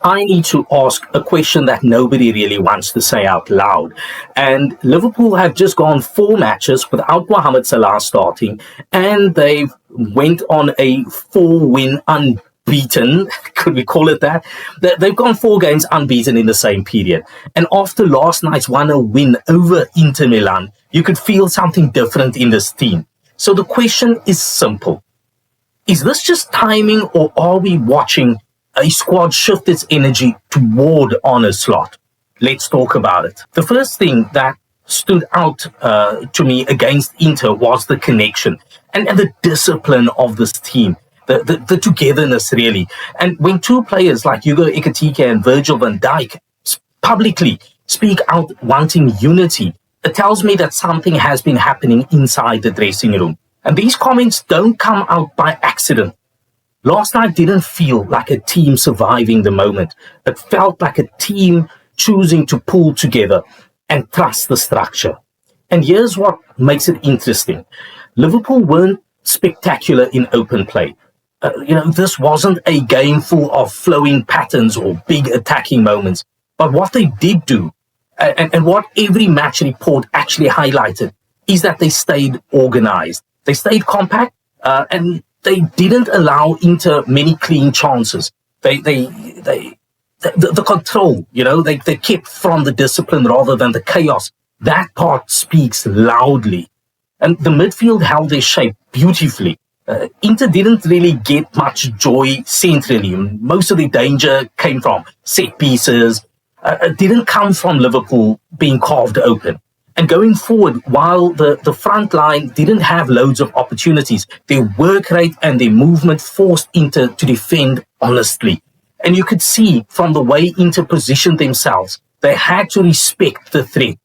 I need to ask a question that nobody really wants to say out loud. And Liverpool have just gone 4 matches without Mohamed Salah starting, and they've went on a 4-win unbeaten, could we call it that? They've gone 4 games unbeaten in the same period. And after last night's 1-0 win over Inter Milan, you could feel something different in this team. So the question is simple. Is this just timing, or are we watching a squad shift its energy toward Arne Slot? Let's talk about it. The first thing that stood out to me against Inter was the connection and the discipline of this team, the togetherness, really. And when 2 players like Hugo Ekitike and Virgil van Dijk publicly speak out wanting unity, it tells me that something has been happening inside the dressing room. And these comments don't come out by accident. Last night didn't feel like a team surviving the moment. It felt like a team choosing to pull together and trust the structure. And here's what makes it interesting. Liverpool weren't spectacular in open play. This wasn't a game full of flowing patterns or big attacking moments. But what they did do, and what every match report actually highlighted, is that they stayed organized. They stayed compact, and they didn't allow Inter many clean chances. The control, they kept from the discipline rather than the chaos. That part speaks loudly. And the midfield held their shape beautifully. Inter didn't really get much joy centrally. Most of the danger came from set pieces. It didn't come from Liverpool being carved open. And going forward, while the front line didn't have loads of opportunities, their work rate and their movement forced Inter to defend honestly. And you could see from the way Inter positioned themselves, they had to respect the threat,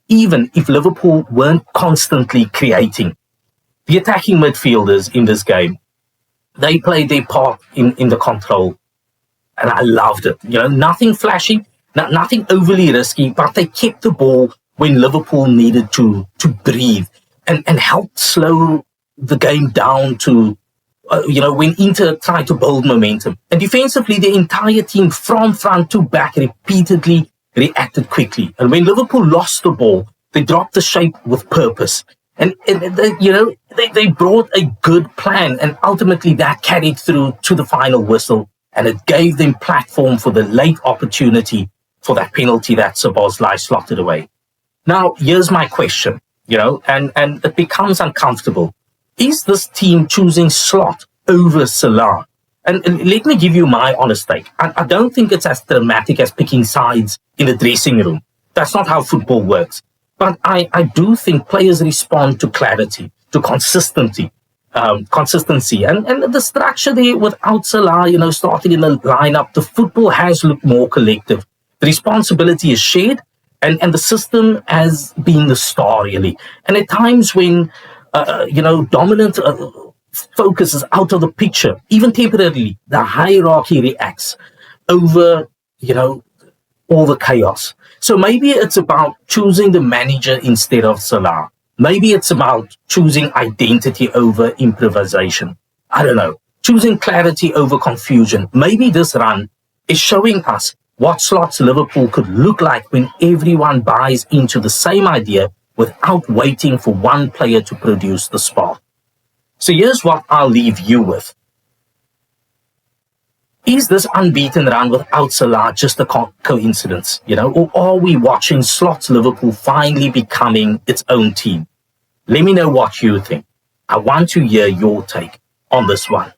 even if Liverpool weren't constantly creating. The attacking midfielders in this game, they played their part in the control. And I loved it. Nothing flashy, nothing overly risky, but they kept the ball when Liverpool needed to breathe and help slow the game down to, when Inter tried to build momentum. And defensively, the entire team from front to back repeatedly reacted quickly. And when Liverpool lost the ball, they dropped the shape with purpose. And they brought a good plan, and ultimately that carried through to the final whistle, and it gave them platform for the late opportunity for that penalty that Szoboszlai slotted away. Now, here's my question, and it becomes uncomfortable. Is this team choosing Slot over Salah? And let me give you my honest take. I don't think it's as dramatic as picking sides in the dressing room. That's not how football works. But I do think players respond to clarity, to consistency, and the structure there without Salah, starting in the lineup. The football has looked more collective. The responsibility is shared. And the system has been the star, really. And at times when, dominant focus is out of the picture, even temporarily, the hierarchy reacts over, all the chaos. So maybe it's about choosing the manager instead of Salah. Maybe it's about choosing identity over improvisation. I don't know. Choosing clarity over confusion. Maybe this run is showing us what Slot's Liverpool could look like when everyone buys into the same idea without waiting for one player to produce the spark. So here's what I'll leave you with. Is this unbeaten run without Salah just a coincidence, or are we watching Slot's Liverpool finally becoming its own team? Let me know what you think. I want to hear your take on this one.